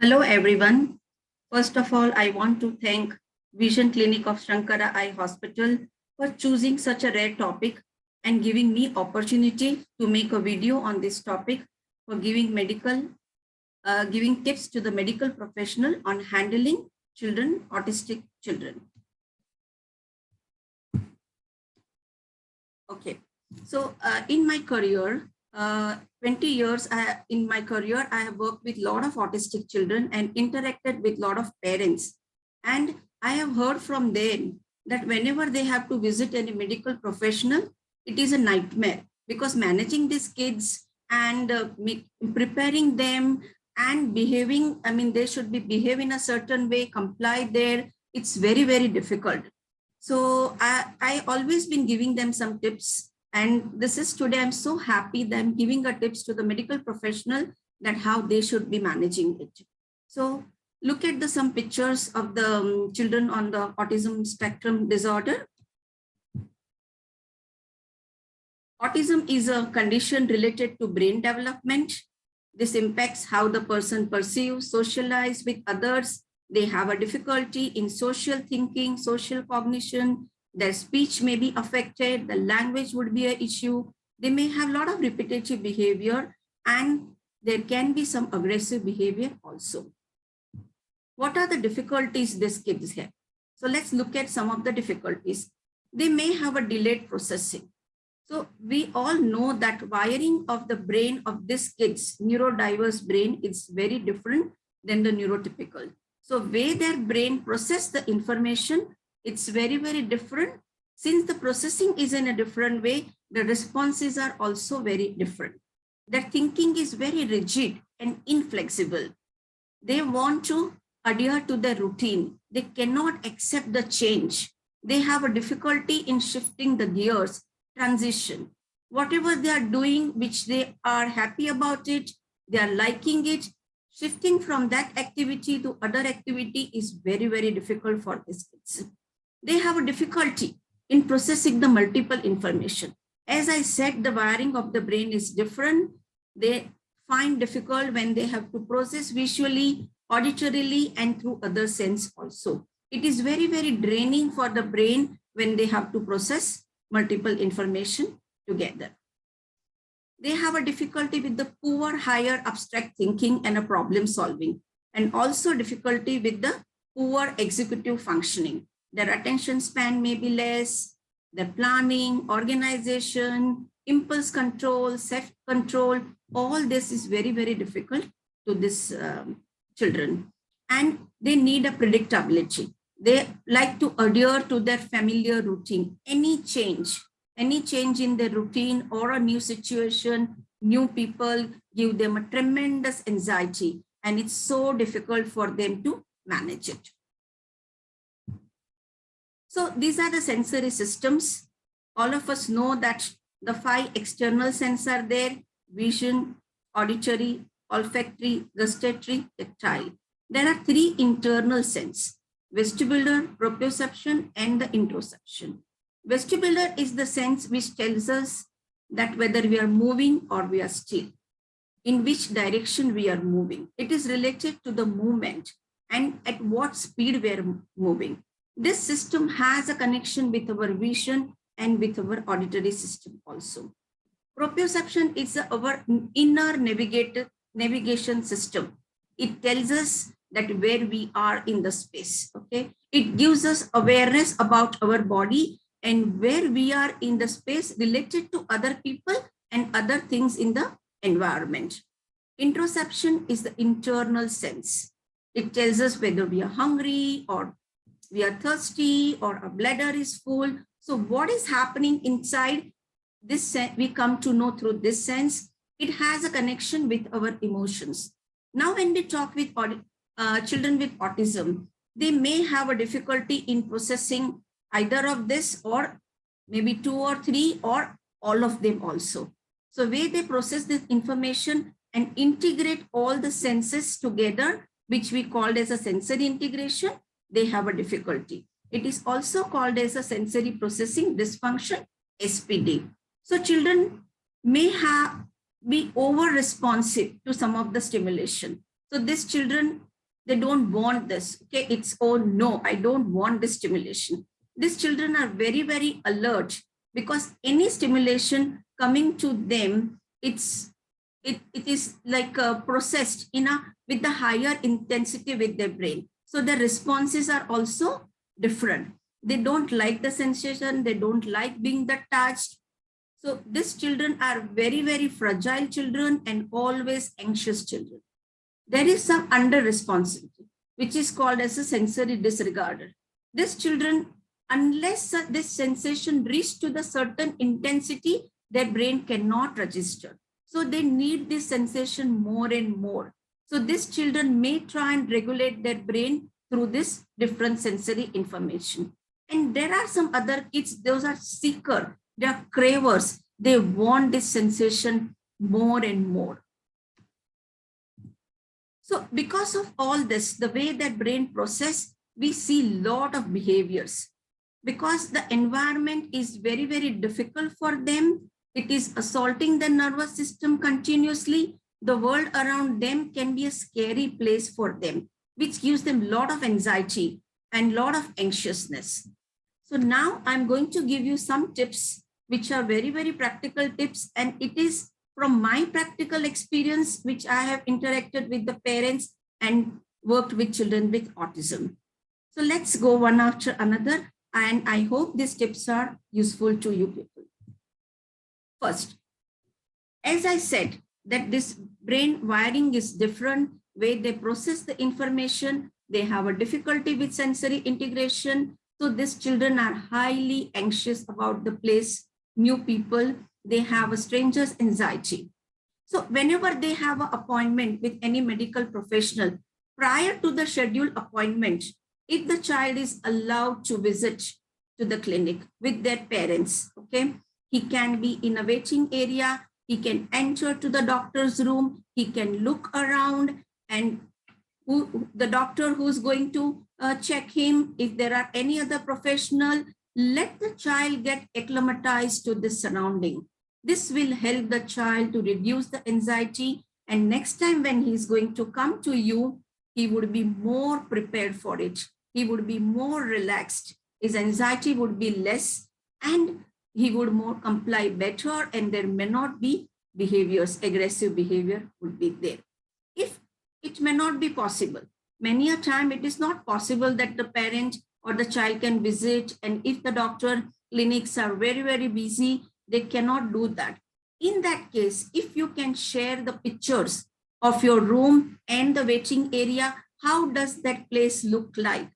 Hello, everyone. First of all, I want to thank Vision Clinic of Sankara Eye Hospital for choosing such a rare topic and giving me opportunity to make a video on this topic for giving tips to the medical professional on handling autistic children. Okay, so in my career, 20 years in my career, I have worked with a lot of autistic children and interacted with a lot of parents. And I have heard from them that whenever they have to visit any medical professional, it is a nightmare because managing these kids and preparing them and behaving, I mean, they should be behave in a certain way, comply there. It's very, very difficult. So I always been giving them some tips. And this is today, I'm so happy that I'm giving a tips to the medical professional that how they should be managing it. So look at some pictures of the children on the autism spectrum disorder. Autism is a condition related to brain development. This impacts how the person perceives, socialize with others. They have a difficulty in social thinking, social cognition. Their speech may be affected. The language would be an issue. They may have a lot of repetitive behavior, and there can be some aggressive behavior also. What are the difficulties these kids have? So let's look at some of the difficulties. They may have a delayed processing. So we all know that wiring of the brain of these kids, neurodiverse brain, is very different than the neurotypical. So way their brain process the information, it's very, very different. Since the processing is in a different way, the responses are also very different. Their thinking is very rigid and inflexible. They want to adhere to their routine. They cannot accept the change. They have a difficulty in shifting the gears, transition. Whatever they are doing, which they are happy about it, they are liking it, shifting from that activity to other activity is very, very difficult for these kids. They have a difficulty in processing the multiple information. As I said, the wiring of the brain is different. They find difficult when they have to process visually, auditorily, and through other sense also. It is very, very draining for the brain when they have to process multiple information together. They have a difficulty with the poor higher abstract thinking and a problem solving, and also difficulty with the poor executive functioning. Their attention span may be less, their planning, organization, impulse control, self-control, all this is very, very difficult to these children. And they need a predictability. They like to adhere to their familiar routine. Any change in their routine or a new situation, new people give them a tremendous anxiety, and it's so difficult for them to manage it. So these are the sensory systems. All of us know that the 5 external senses are there: vision, auditory, olfactory, gustatory, tactile. There are 3 internal senses: vestibular, proprioception, and the interoception. Vestibular is the sense which tells us that whether we are moving or we are still, in which direction we are moving. It is related to the movement and at what speed we are moving. This system has a connection with our vision and with our auditory system also. Proprioception is our inner navigation system. It tells us that where we are in the space, okay? It gives us awareness about our body and where we are in the space related to other people and other things in the environment. Interoception is the internal sense. It tells us whether we are hungry or we are thirsty or our bladder is full. So what is happening inside this, we come to know through this sense. It has a connection with our emotions. Now, when we talk with children with autism, they may have a difficulty in processing either of this, or maybe 2 or 3, or all of them also. So where they process this information and integrate all the senses together, which we called as a sensory integration, they have a difficulty. It is also called as a sensory processing dysfunction, SPD. So children may be over responsive to some of the stimulation. So these children They don't want this. Okay, it's, oh no, I don't want this stimulation. These children are very, very alert because any stimulation coming to them, it is like processed in a with the higher intensity with their brain. So the responses are also different. They don't like the sensation. They don't like being touched. So these children are very, very fragile children and always anxious children. There is some under responsibility, which is called as a sensory disregarder. These children, unless this sensation reaches to the certain intensity, their brain cannot register. So they need this sensation more and more. So these children may try and regulate their brain through this different sensory information. And there are some other kids, those are seeker, they are cravers. They want this sensation more and more. So because of all this, the way that brain process, we see a lot of behaviors. Because the environment is very, very difficult for them. It is assaulting the nervous system continuously. The world around them can be a scary place for them, which gives them a lot of anxiety and a lot of anxiousness. So now I'm going to give you some tips, which are very, very practical tips. And it is from my practical experience, which I have interacted with the parents and worked with children with autism. So let's go one after another. And I hope these tips are useful to you people. First, as I said, that this brain wiring is different, way they process the information. They have a difficulty with sensory integration. So these children are highly anxious about the place, new people. They have a stranger's anxiety. So whenever they have an appointment with any medical professional, prior to the scheduled appointment, if the child is allowed to visit to the clinic with their parents, okay, he can be in a waiting area, he can enter to the doctor's room, he can look around, and the doctor who's going to check him, if there are any other professional, let the child get acclimatized to this surrounding. This will help the child to reduce the anxiety, and next time when he's going to come to you, he would be more prepared for it. He would be more relaxed. His anxiety would be less, and he would more comply better, and there may not be behaviors, aggressive behavior would be there. If it may not be possible, many a time it is not possible that the parent or the child can visit, and if the doctor clinics are very, very busy, they cannot do that. In that case, if you can share the pictures of your room and the waiting area, how does that place look like?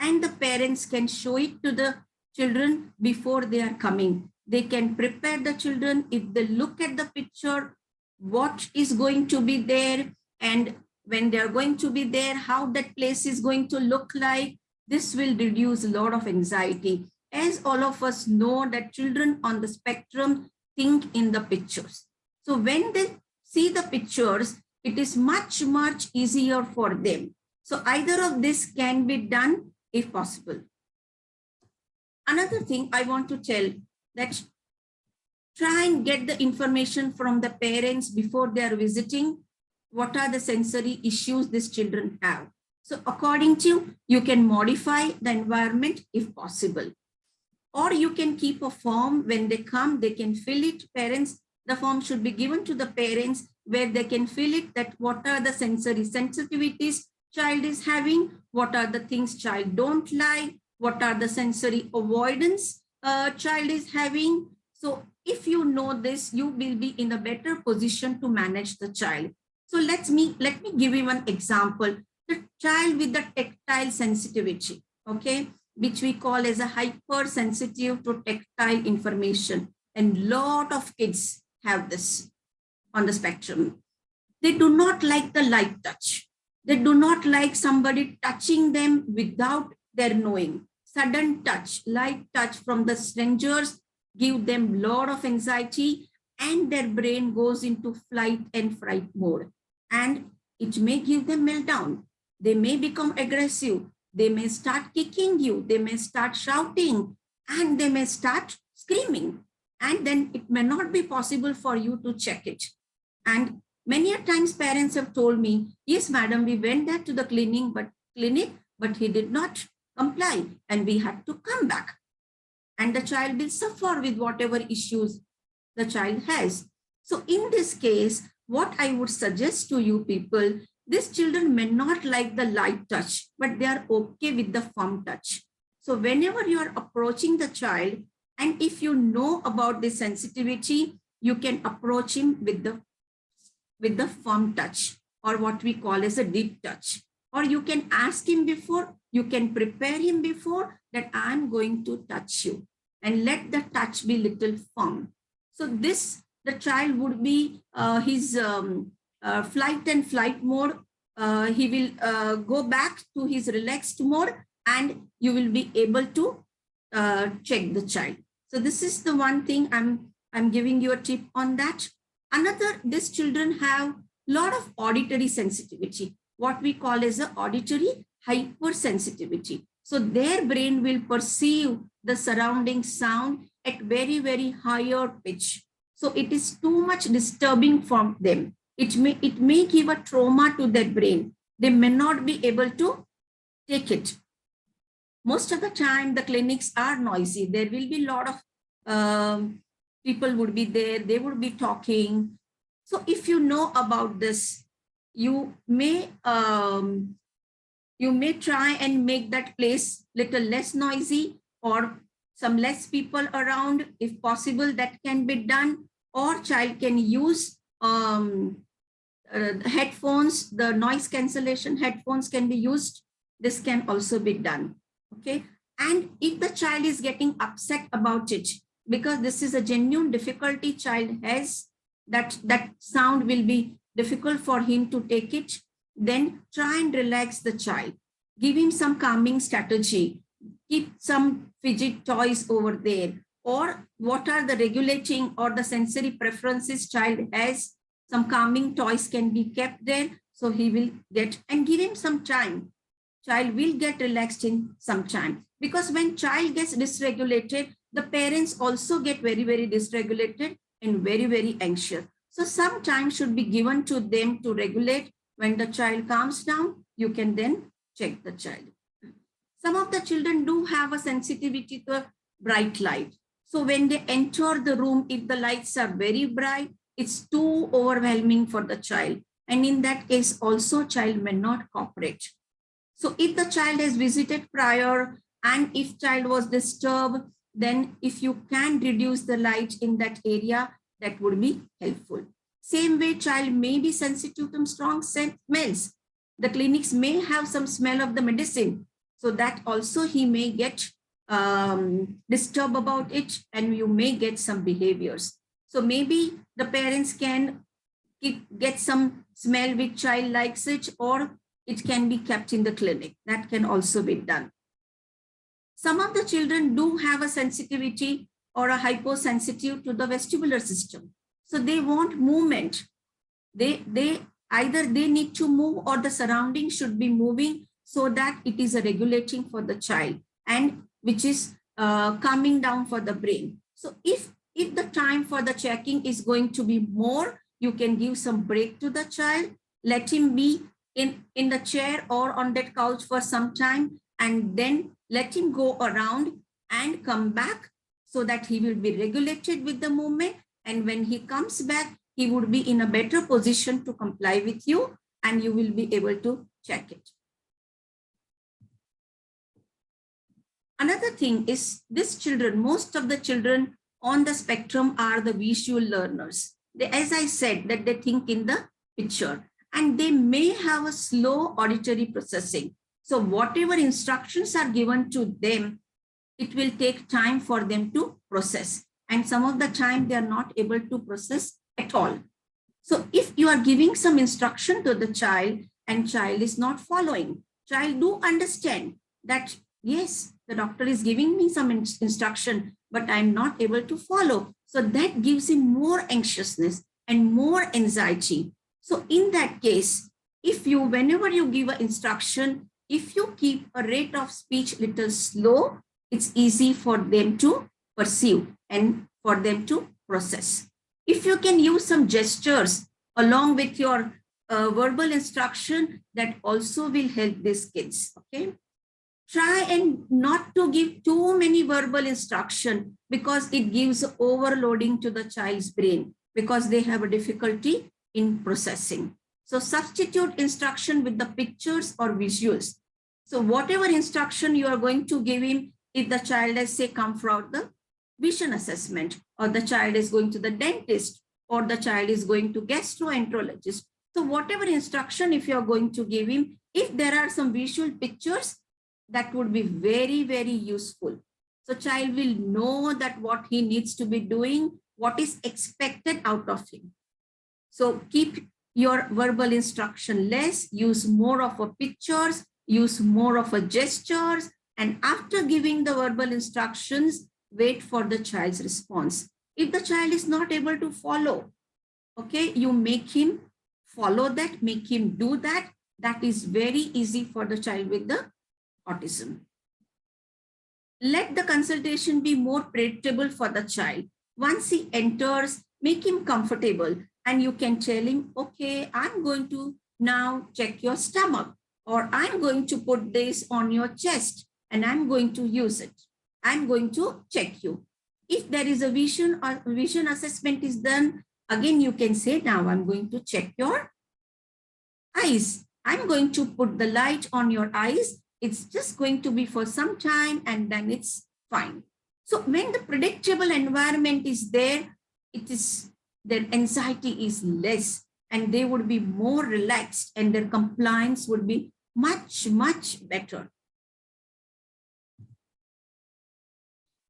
And the parents can show it to the children before they are coming. They can prepare the children. If they look at the picture, what is going to be there, and when they're going to be there, how that place is going to look like. This will reduce a lot of anxiety. As all of us know that children on the spectrum think in the pictures. So when they see the pictures, it is much, much easier for them. So either of this can be done if possible. Another thing I want to tell, that try and get the information from the parents before they are visiting. What are the sensory issues these children have? So according to you can modify the environment if possible. Or you can keep a form when they come, they can fill it. Parents, the form should be given to the parents where they can fill it, that what are the sensory sensitivities child is having, what are the things child don't like, what are the sensory avoidance child is having. So if you know this, you will be in a better position to manage the child. So let me give you one example. The child with the tactile sensitivity, okay, which we call as a hypersensitive to tactile information. And lot of kids have this on the spectrum. They do not like the light touch. They do not like somebody touching them without their knowing. Sudden touch, light touch from the strangers give them a lot of anxiety, and their brain goes into flight and fright mode. And it may give them meltdown. They may become aggressive. They may start kicking you. They may start shouting, and they may start screaming. And then it may not be possible for you to check it. And Many a times parents have told me, yes, madam, we went there to the clinic, but he did not comply and we had to come back. And the child will suffer with whatever issues the child has. So in this case, what I would suggest to you people, these children may not like the light touch, but they are okay with the firm touch. So whenever you are approaching the child, and if you know about the sensitivity, you can approach him with the firm touch, or what we call as a deep touch. Or you can ask him before, you can prepare him before that I'm going to touch you, and let the touch be little firm. So this, the child would be his flight and flight mode. He will go back to his relaxed mode, and you will be able to check the child. So this is the one thing I'm giving you a tip on that. Another, these children have a lot of auditory sensitivity, what we call as a auditory hypersensitivity. So their brain will perceive the surrounding sound at very, very higher pitch. So it is too much disturbing for them. It may give a trauma to their brain. They may not be able to take it. Most of the time, the clinics are noisy. There will be a lot of people would be there. They would be talking. So if you know about this, you may try and make that place little less noisy, or some less people around. If possible, that can be done. Or child can use headphones, the noise cancellation headphones can be used. This can also be done. Okay. And if the child is getting upset about it, because this is a genuine difficulty child has, that sound will be difficult for him to take it, then try and relax the child. Give him some calming strategy. Keep some fidget toys over there. Or what are the regulating or the sensory preferences child has, some calming toys can be kept there. So he will get, and give him some time. Child will get relaxed in some time. Because when child gets dysregulated, the parents also get very, very dysregulated and very, very anxious. So some time should be given to them to regulate. When the child calms down, you can then check the child. Some of the children do have a sensitivity to bright light. So when they enter the room, if the lights are very bright, it's too overwhelming for the child. And in that case, also child may not cooperate. So if the child has visited prior, and if child was disturbed, then if you can reduce the light in that area, that would be helpful. Same way, child may be sensitive to strong smells. The clinics may have some smell of the medicine. So that also he may get disturbed about it, and you may get some behaviors. So maybe the parents can get some smell which child likes it, or it can be kept in the clinic. That can also be done. Some of the children do have a sensitivity or a hyposensitive to the vestibular system. So they want movement. They either they need to move, or the surrounding should be moving, so that it is a regulating for the child, and which is calming down for the brain. So if the time for the checking is going to be more, you can give some break to the child, let him be in the chair or on that couch for some time, and then let him go around and come back, so that he will be regulated with the movement. And when he comes back, he would be in a better position to comply with you, and you will be able to check it. Another thing is, these children, most of the children on the spectrum are the visual learners. They, as I said, that they think in the picture, and they may have a slow auditory processing. So whatever instructions are given to them, it will take time for them to process. And some of the time they are not able to process at all. So if you are giving some instruction to the child and child is not following, child do understand that, yes, the doctor is giving me some instruction, but I'm not able to follow. So that gives him more anxiousness and more anxiety. So in that case, if you, whenever you give an instruction, if you keep a rate of speech little slow, it's easy for them to perceive and for them to process. If you can use some gestures, along with your verbal instruction, that also will help these kids. Okay. Try and not to give too many verbal instruction, because it gives overloading to the child's brain, because they have a difficulty in processing. So substitute instruction with the pictures or visuals. So whatever instruction you are going to give him, if the child has, say, come from the vision assessment, or the child is going to the dentist, or the child is going to gastroenterologist. So whatever instruction, if you are going to give him, if there are some visual pictures, that would be very, very useful. So child will know that what he needs to be doing, what is expected out of him. So keep your verbal instruction less, use more of a pictures, use more of a gestures, and after giving the verbal instructions, wait for the child's response. If the child is not able to follow, okay, you make him follow that, make him do that. That is very easy for the child with the autism. Let the consultation be more predictable for the child. Once he enters, make him comfortable, and you can tell him, okay, I'm going to now check your stomach, or I'm going to put this on your chest and I'm going to use it. I'm going to check you. If there is a vision or vision assessment is done, again, you can say, now I'm going to check your eyes. I'm going to put the light on your eyes. It's just going to be for some time and then it's fine. So when the predictable environment is there, it is, their anxiety is less and they would be more relaxed and their compliance would be much, much better.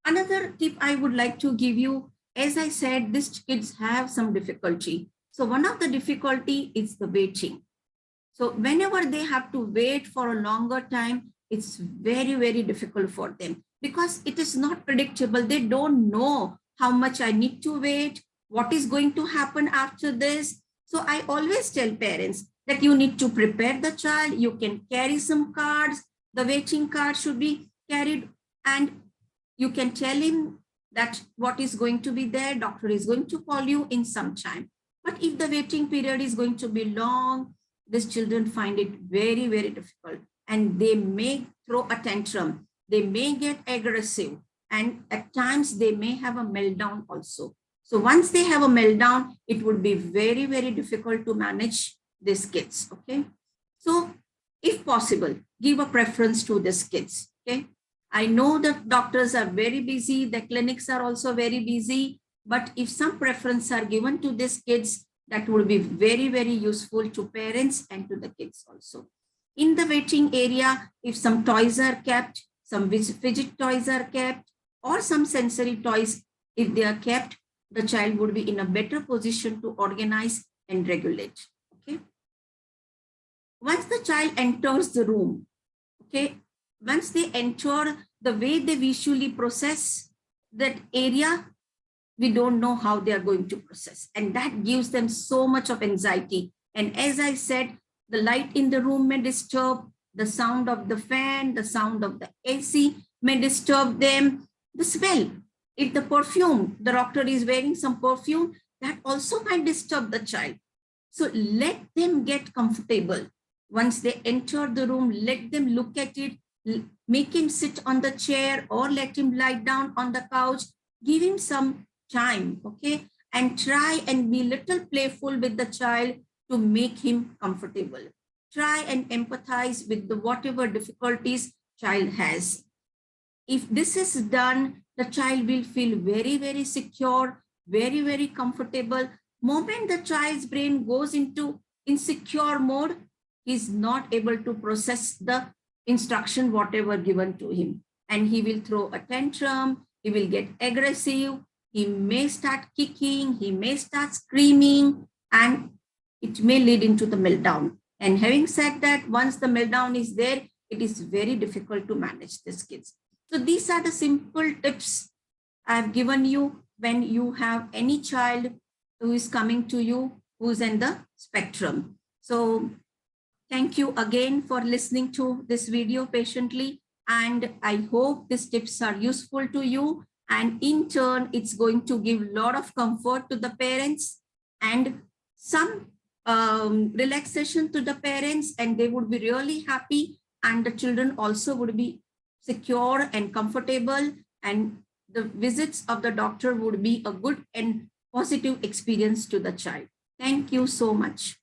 Another tip I would like to give you, as I said, these kids have some difficulty. So one of the difficulty is the waiting. So whenever they have to wait for a longer time, it's very, very difficult for them because it is not predictable. They don't know how much I need to wait, what is going to happen after this. So I always tell parents that you need to prepare the child. You can carry some cards. The waiting card should be carried, and you can tell him that what is going to be there. Doctor is going to call you in some time. But if the waiting period is going to be long, these children find it very, very difficult, and they may throw a tantrum. They may get aggressive, and at times they may have a meltdown also. So once they have a meltdown, it would be very, very difficult to manage these kids. Okay. So if possible, give a preference to these kids. Okay. I know that doctors are very busy. The clinics are also very busy. But if some preference are given to these kids, that would be very, very useful to parents and to the kids also. In the waiting area, if some toys are kept, some fidget toys are kept, or some sensory toys, if they are kept, the child would be in a better position to organize and regulate. Okay. Once the child enters the room, okay, once they enter, the way they visually process that area, we don't know how they are going to process. And that gives them so much of anxiety. And as I said, the light in the room may disturb, the sound of the fan, the sound of the AC may disturb them, the smell. If the perfume, the doctor is wearing some perfume, that also might disturb the child. So let them get comfortable. Once they enter the room, let them look at it, make him sit on the chair or let him lie down on the couch, give him some time, okay, and try and be little playful with the child to make him comfortable. Try and empathize with the whatever difficulties child has. If this is done, the child will feel very, very secure, very, very comfortable. Moment the child's brain goes into insecure mode, he's not able to process the instruction, whatever given to him. And he will throw a tantrum, he will get aggressive, he may start kicking, he may start screaming, and it may lead into the meltdown. And having said that, once the meltdown is there, it is very difficult to manage these kids. So these are the simple tips I've given you when you have any child who is coming to you, who's in the spectrum. So thank you again for listening to this video patiently. And I hope these tips are useful to you. And in turn, it's going to give a lot of comfort to the parents and some relaxation to the parents, and they would be really happy, and the children also would be secure and comfortable, and the visits of the doctor would be a good and positive experience to the child. Thank you so much.